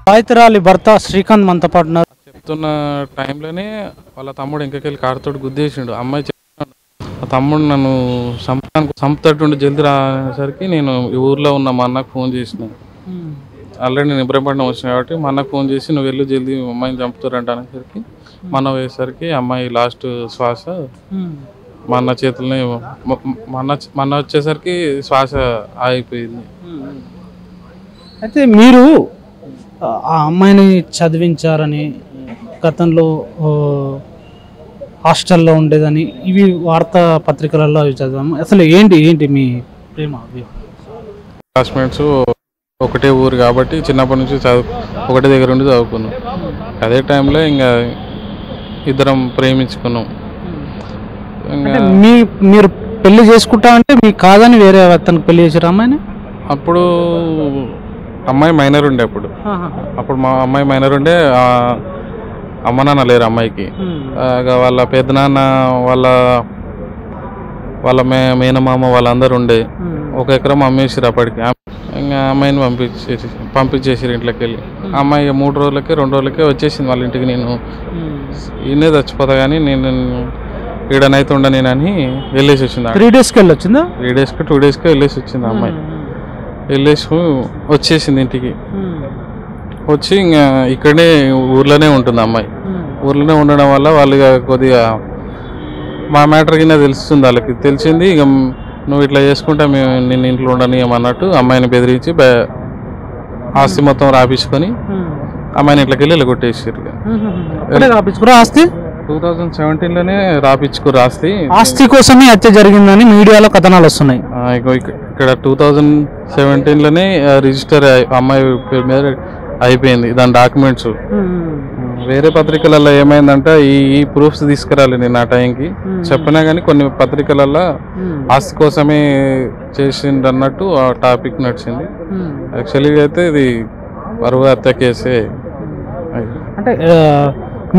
సాయిత్రాలి భర్త శ్రీకాంత్ మనతో పాటు ఉన్నారు. చెప్తున్న టైంలోనే వాళ్ళ తమ్ముడు ఇంకెళ్ళి కారుతోటి గుద్దేసిండు. అమ్మాయి చెప్తున్నాడు ఆ తమ్ముడు నన్ను చంపుతట్టుండి జల్దీ రాసరికి నేను ఈ ఊర్లో ఉన్న మా అన్నకు ఫోన్ చేసిన. ఆల్రెడీ నేను ఇబ్రహీంపట్నం వచ్చిన కాబట్టి మా అన్నకు ఫోన్ చేసి నువ్వు వెళ్ళి జల్దీ అమ్మాయిని చంపుతారంట అనేసరికి మా అన్న పోయేసరికి అమ్మాయి లాస్ట్ శ్వాస మా అన్న చేతుల్ని మా అన్న వచ్చేసరికి శ్వాస ఆగిపోయింది. అయితే మీరు ఆ అమ్మాయిని చదివించారని, గతంలో హాస్టల్లో ఉండేదని ఇవి వార్తా పత్రికలలో అవి చదివాము. అసలు ఏంటి మీ ప్రేమ? క్లాస్మేట్స్ ఒకటే ఊరు కాబట్టి చిన్నప్పటి నుంచి ఒకటే దగ్గర ఉండి చదువుకున్నాం. అదే టైంలో ఇంకా ఇద్దరం ప్రేమించుకున్నాం. మీరు పెళ్లి చేసుకుంటా అంటే మీకు కాదని వేరే అతనికి పెళ్లి చేసారు అమ్మాయిని? అప్పుడు అమ్మాయి మైనర్ ఉండే. అప్పుడు మా అమ్మాయి మైనర్ ఉండే. అమ్మ నాన్న లేరు అమ్మాయికి. వాళ్ళ పెద్దనాన్న వాళ్ళ మేనమామ వాళ్ళందరూ ఉండే. 1 ఎకరం అమ్మేసారు అప్పటికి. ఇంకా అమ్మాయిని పంపించేసారు ఇంట్లోకి వెళ్ళి. అమ్మాయి 3 రోజులకే 2 రోజులకే వచ్చేసింది వాళ్ళ ఇంటికి. నేను ఈయనే చచ్చిపోతా కానీ నేను ఈడనైతే ఉండనేనని వెళ్ళేసి వచ్చింది. 3 డేస్కి వెళ్ళి వచ్చిందా? 3 డేస్కి 2 డేస్కి వెళ్ళేసి వచ్చింది అమ్మాయి. వెళ్ళేసి వచ్చేసింది ఇంటికి. వచ్చి ఇంకా ఇక్కడనే ఊర్లోనే ఉంటుంది అమ్మాయి. ఊర్లోనే ఉండడం వల్ల వాళ్ళు కొద్దిగా మా మ్యాటర్ కింద తెలుస్తుంది. వాళ్ళకి తెలిసింది ఇక నువ్వు ఇట్లా చేసుకుంటా మేము నిన్ను ఇంట్లో ఉండనియమన్నట్టు అమ్మాయిని బెదిరించి ఆస్తి మొత్తం రాపించుకొని అమ్మాయిని ఇంట్లోకి వెళ్ళి కొట్టేసారు. ఆస్తి 2017లోనే రాపించుకురు. ఆస్తి కోసమే హత్య జరిగిందని మీడియాలో కథనాలు వస్తున్నాయి. ఇక్కడ 2017లోనే రిజిస్టర్ అమ్మాయి పేరు మీద అయిపోయింది దాని డాక్యుమెంట్స్. వేరే పత్రికలలో ఏమైందంటే ఈ ప్రూఫ్స్ తీసుకురాలి నేను ఆ టైంకి చెప్పినా కానీ కొన్ని పత్రికలలో ఆస్తి కోసమే చేసిండు అన్నట్టు ఆ టాపిక్ నడిచింది. యాక్చువల్గా అయితే ఇది పరువు హత్య కేసే. అంటే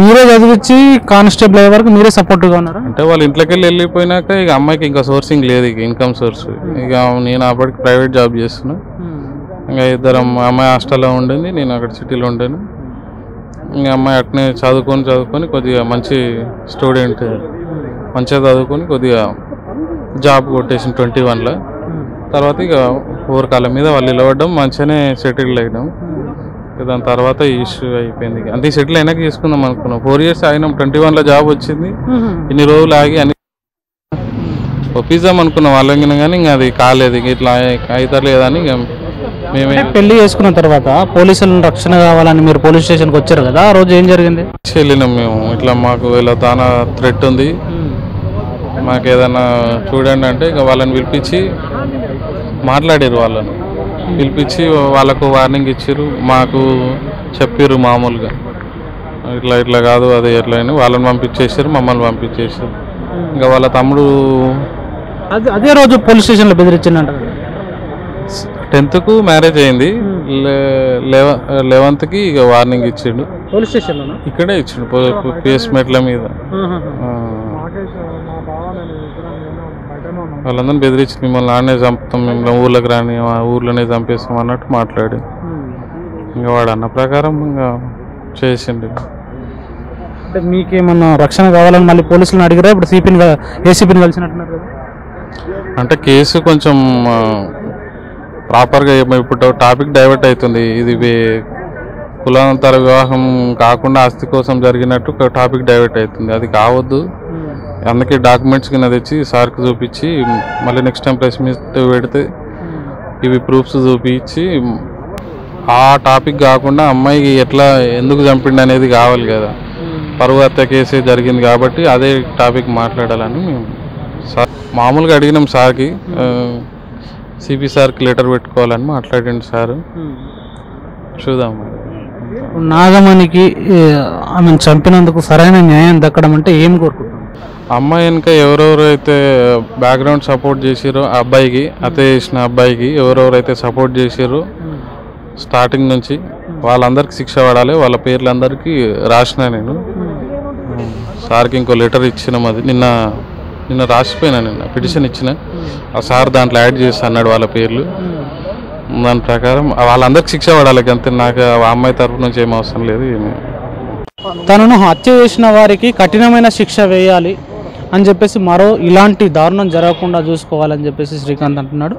మీరే చదివించి కానిస్టేబుల్ అయ్యే వరకు మీరే సపోర్ట్గా ఉన్నారా? అంటే వాళ్ళ ఇంట్లోకి వెళ్ళిపోయినాక ఇక అమ్మాయికి ఇంకా సోర్సింగ్ లేదు, ఇక ఇన్కమ్ సోర్స్. ఇక నేను అప్పటికి ప్రైవేట్ జాబ్ చేస్తున్నా. ఇంకా ఇద్దరం అమ్మాయి హాస్టల్లో ఉండింది, నేను అక్కడ సిటీలో ఉండాను. ఇంకా అమ్మాయి అట్నే చదువుకొని కొద్దిగా మంచి స్టూడెంట్, మంచిగా చదువుకొని కొద్దిగా జాబ్ కొట్టేసిన 21లో. తర్వాత ఇక ఊరకాల మీద వాళ్ళు నిలబడ్డం, మంచిగానే సెటిల్ అయినాం. దాని తర్వాత ఈ ఇష్యూ అయిపోయింది. అంతే సెటిల్ అయినాక చేసుకుందాం అనుకున్నాం. 4 years అయినాం. 21లో జాబ్ వచ్చింది. ఇన్ని రోజులు ఆగి అన్ని ఒప్పిద్దాం అనుకున్నాం వాళ్ళకి, కానీ ఇంకా అది కాలేదు. ఇట్లా అయితే లేదని ఇక మేమే పెళ్లి చేసుకున్న తర్వాత పోలీసుల రక్షణ కావాలని మీరు పోలీస్ స్టేషన్కి వచ్చారు కదా, ఆ రోజు ఏం జరిగింది? వెళ్ళినాం మేము. ఇట్లా మాకు ఇలా తానా థ్రెట్ ఉంది, మాకు ఏదైనా చూడండి అంటే ఇక వాళ్ళని పిలిపించి మాట్లాడారు. వాళ్ళని పిలిపించి వాళ్ళకు వార్నింగ్ ఇచ్చారు, మాకు చెప్పారు మామూలుగా ఇట్లా కాదు అది ఎట్లా అని. వాళ్ళని పంపించేసారు, మమ్మల్ని పంపించేసారు. ఇంకా వాళ్ళ తమ్ముడు అదే రోజు పోలీస్ స్టేషన్లో బెదిరించిందంట. 10th మ్యారేజ్ అయింది, 11th ఇక వార్నింగ్ ఇచ్చిండు. పోలీస్ స్టేషన్లో ఇక్కడే ఇచ్చిండు, PS మెట్ల మీద. వాళ్ళందరూ బెదిరించి మిమ్మల్ని ఆడనే చంపుతాం, మిమ్మల్ని ఊర్లోకి రాని, ఊర్లోనే చంపేస్తాం అన్నట్టు మాట్లాడి ఇంకా వాడు అన్న ప్రకారం ఇంకా చేసిండు. అంటే మీకేమన్నా రక్షణ కావాలని మళ్ళీ పోలీసులను అడిగారా? ఇప్పుడు ఏసీపీని కలిసినట్టున్నారు కదా. అంటే కేసు కొంచెం ప్రాపర్గా ఇప్పుడు టాపిక్ డైవర్ట్ అవుతుంది. ఇది కులాంతర వివాహం కాకుండా ఆస్తి కోసం జరిగినట్టు టాపిక్ డైవర్ట్ అవుతుంది. అది కావద్దు. అందుకే డాక్యుమెంట్స్ కింద తెచ్చి సార్కి చూపించి మళ్ళీ నెక్స్ట్ టైం ప్రెస్ మీట్ పెడితే ఇవి ప్రూఫ్స్ చూపించి ఆ టాపిక్ కాకుండా అమ్మాయికి ఎందుకు చంపిండి అనేది కావాలి కదా. పరువు హత్య కేసే జరిగింది కాబట్టి అదే టాపిక్ మాట్లాడాలని మేము మామూలుగా అడిగినాం సార్కి. సిపి సార్కి లెటర్ పెట్టుకోవాలని మాట్లాడండి సార్. చూద్దాం. నాగమణికి ఆమెను చంపినందుకు సరైన న్యాయం దక్కడం అంటే ఏం కోరుకుంటున్నాం? అమ్మాయి వెనుక ఎవరెవరైతే బ్యాక్గ్రౌండ్ సపోర్ట్ చేసారో ఆ అబ్బాయికి, హత్య చేసిన అబ్బాయికి ఎవరెవరైతే సపోర్ట్ చేసారో స్టార్టింగ్ నుంచి వాళ్ళందరికీ శిక్ష పడాలి. వాళ్ళ పేర్లందరికీ రాసిన నేను సార్కి ఇంకో లెటర్ ఇచ్చినాం. అది నిన్న రాసిపోయినా, నిన్న పిటిషన్ ఇచ్చిన. ఆ సార్ దాంట్లో యాడ్ చేస్తా అన్నాడు వాళ్ళ పేర్లు. దాని ప్రకారం వాళ్ళందరికి శిక్ష పడాలి అంతే. నాకు ఆ అమ్మాయి తరపు నుంచి ఏం అవసరం లేదు. తనను హత్య చేసిన వారికి కఠినమైన శిక్ష వేయాలి అని చెప్పేసి, మరో ఇలాంటి దారుణం జరగకుండా చూసుకోవాలని చెప్పేసి శ్రీకాంత్ అంటున్నాడు.